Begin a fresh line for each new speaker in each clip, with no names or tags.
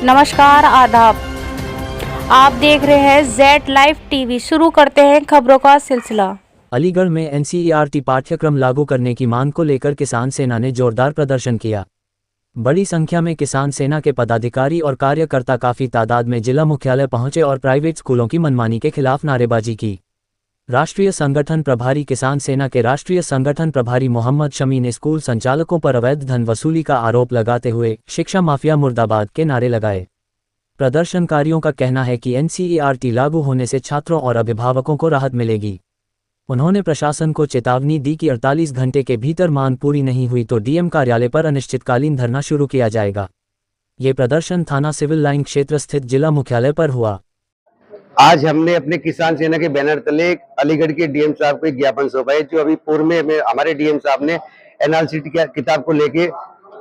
नमस्कार, आदाब। आप देख रहे हैं जेड लाइव टीवी। शुरू करते हैं खबरों का सिलसिला।
अलीगढ़ में एनसीईआरटी पाठ्यक्रम लागू करने की मांग को लेकर किसान सेना ने जोरदार प्रदर्शन किया। बड़ी संख्या में किसान सेना के पदाधिकारी और कार्यकर्ता काफी तादाद में जिला मुख्यालय पहुंचे और प्राइवेट स्कूलों की मनमानी के खिलाफ नारेबाजी की। राष्ट्रीय संगठन प्रभारी किसान सेना के राष्ट्रीय संगठन प्रभारी मोहम्मद शमी ने स्कूल संचालकों पर अवैध धन वसूली का आरोप लगाते हुए शिक्षा माफिया मुर्दाबाद के नारे लगाए। प्रदर्शनकारियों का कहना है कि एनसीईआरटी लागू होने से छात्रों और अभिभावकों को राहत मिलेगी। उन्होंने प्रशासन को चेतावनी दी कि 48 घंटे के भीतर मांग पूरी नहीं हुई तो डीएम कार्यालय पर अनिश्चितकालीन धरना शुरू किया जाएगा। ये प्रदर्शन थाना सिविल लाइन क्षेत्र स्थित जिला मुख्यालय पर हुआ।
आज हमने अपने किसान सेना के बैनर तले अलीगढ़ के डीएम साहब को एक ज्ञापन सौंपा है। जो अभी पूर्व में हमारे डीएम साहब ने एनआरसी की किताब को लेके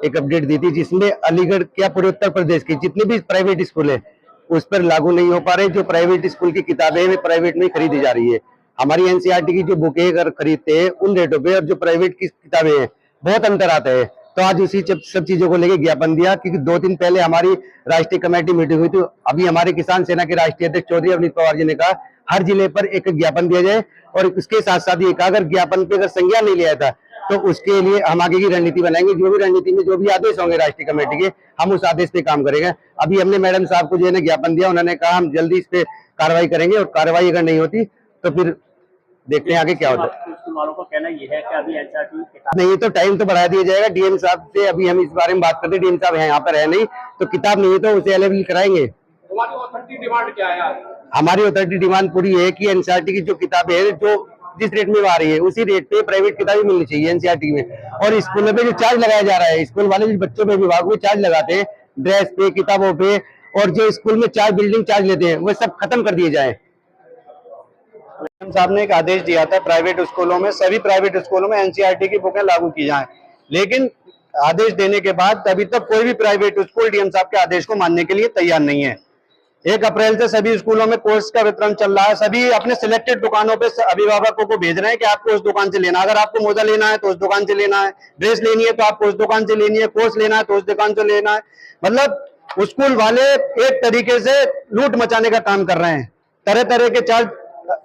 एक अपडेट दी थी, जिसमें अलीगढ़ क्या पूरे उत्तर प्रदेश के जितने भी प्राइवेट स्कूल है उस पर लागू नहीं हो पा रहे। जो प्राइवेट स्कूल की किताबें वे प्राइवेट में खरीदी जा रही है। हमारी एनसीईआरटी की जो बुकें अगर खरीदते हैं उन रेटों पे और जो प्राइवेट की किताबें हैं बहुत अंतर आता है। तो आज उसी सब चीजों को लेकर ज्ञापन दिया, क्योंकि 2 दिन पहले हमारी राष्ट्रीय कमेटी मीटिंग हुई थी। अभी हमारे किसान सेना के राष्ट्रीय अध्यक्ष चौधरी अवनीत पवार जी ने कहा हर जिले पर एक ज्ञापन दिया जाए, और उसके साथ साथ ये कहा अगर ज्ञापन पे अगर संज्ञान नहीं लिया था तो उसके लिए हम आगे की रणनीति बनाएंगे। जो भी रणनीति में जो भी आदेश होंगे राष्ट्रीय कमेटी के, हम उस आदेश पे काम करेंगे। अभी हमने मैडम साहब को जो है ना ज्ञापन दिया, उन्होंने कहा हम जल्दी इस पे कार्रवाई करेंगे, और कार्रवाई अगर नहीं होती तो फिर देखते हैं आगे क्या होता है।
वालों का कहना ये है कि अभी एनसीईआरटी
नहीं तो टाइम तो बढ़ा दिया जाएगा। डीएम साहब से अभी हम इस बारे में बात करते हैं। डीएम साहब यहाँ पर है नहीं, तो किताब नहीं है तो उसे अवेलेबल कराएंगे।
हमारी अथॉरिटी डिमांड क्या है?
हमारी अथॉरिटी डिमांड पूरी है कि एनसीईआरटी की जो किताबें है जो जिस रेट में आ रही है उसी रेट पे प्राइवेट किताबें मिलनी चाहिए एनसीईआरटी में। और स्कूलों पे जो चार्ज लगाया जा रहा है, स्कूल वाले जो बच्चों पे विभाग में चार्ज लगाते हैं ड्रेस पे, किताबों पे, और जो स्कूल में चार्ज बिल्डिंग चार्ज लेते हैं वो सब खत्म कर दिए जाए। साहब ने एक आदेश दिया था प्राइवेट स्कूलों में, सभी प्राइवेट स्कूलों में एनसीईआरटी की बुकें लागू की जाएं, लेकिन आदेश देने के बाद अभी तक कोई भी प्राइवेट स्कूल डीएम साहब के आदेश को मानने के लिए तैयार नहीं है। 1 अप्रैल से सभी स्कूलों में कोर्स का वितरण चल रहा है। सभी अपने सिलेक्टेड दुकानों पे अभिभावकों को भेज रहे हैं कि आपको उस दुकान से लेना, अगर आपको मोजा लेना है तो उस दुकान से लेना है, ड्रेस लेनी है तो आपको उस दुकान से लेनी है, कोर्स लेना है तो उस दुकान से लेना है। मतलब स्कूल वाले एक तरीके से लूट मचाने का काम कर रहे हैं। तरह तरह के चार्ज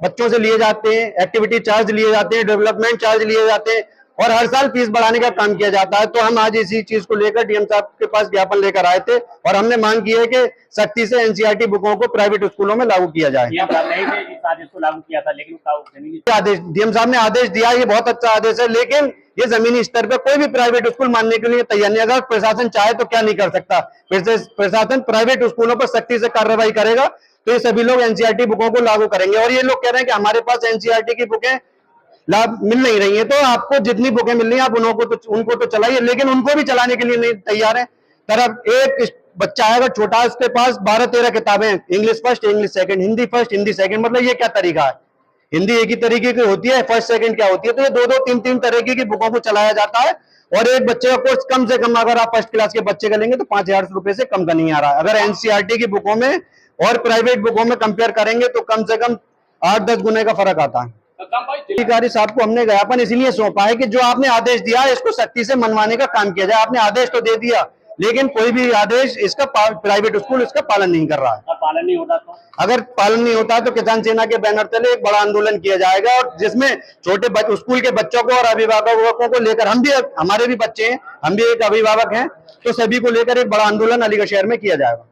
बच्चों से लिए जाते हैं, एक्टिविटी चार्ज लिए जाते हैं, डेवलपमेंट चार्ज लिए जाते हैं, और हर साल फीस बढ़ाने का काम किया जाता है। तो हम आज इसी चीज को लेकर डीएम साहब के पास ज्ञापन लेकर आए थे, और हमने मांग की है कि सख्ती से एनसीईआरटी बुकों को प्राइवेट स्कूलों में लागू किया जाए।
इस आदेश को लागू किया था, लेकिन
आदेश डीएम साहब ने आदेश दिया, ये बहुत अच्छा आदेश है, लेकिन ये जमीनी स्तर पर कोई भी प्राइवेट स्कूल मानने के लिए तैयार नहीं। अगर प्रशासन चाहे तो क्या नहीं कर सकता। प्रशासन प्राइवेट स्कूलों पर सख्ती से कार्रवाई करेगा तो ये सभी लोग एनसीईआरटी बुकों को लागू करेंगे। और ये लोग कह रहे हैं कि हमारे पास एनसीईआरटी की बुकें लाभ मिल नहीं रही है, तो आपको जितनी बुकें मिल रही है आप उनको तो चलाइए, लेकिन उनको भी चलाने के लिए नहीं तैयार है। तरफ एक बच्चा है अगर छोटा, उसके पास 12-13 किताबें हैं, English first, English second, Hindi first, Hindi second, मतलब ये क्या तरीका है? हिंदी एक ही तरीके की होती है, फर्स्ट सेकंड क्या होती है? तो ये 2-2, 3-3 तरीके की बुकों को चलाया जाता है, और एक बच्चे का कोर्स कम से कम अगर आप फर्स्ट क्लास के बच्चे का लेंगे तो 5,000 रुपए से कम का नहीं आ रहा है। अगर एनसीईआरटी की बुकों में और प्राइवेट बुकों में कंपेयर करेंगे तो कम से कम 8-10 गुने का फर्क आता है। अधिकारी साहब को हमने ज्ञापन इसलिए सौंपा है कि जो आपने आदेश दिया है इसको सख्ती से मनवाने का काम किया जाए। आपने आदेश तो दे दिया, लेकिन कोई भी आदेश इसका प्राइवेट स्कूल इसका पालन नहीं कर रहा है।
पालन नहीं होता तो
अगर पालन नहीं होता तो किसान सेना के बैनर तले एक बड़ा आंदोलन किया जाएगा, और जिसमें छोटे स्कूल के बच्चों को और अभिभावकों को लेकर, हम भी, हमारे भी बच्चे हैं, हम भी एक अभिभावक हैं, तो सभी को लेकर एक बड़ा आंदोलन अलीगढ़ शहर में किया जाएगा।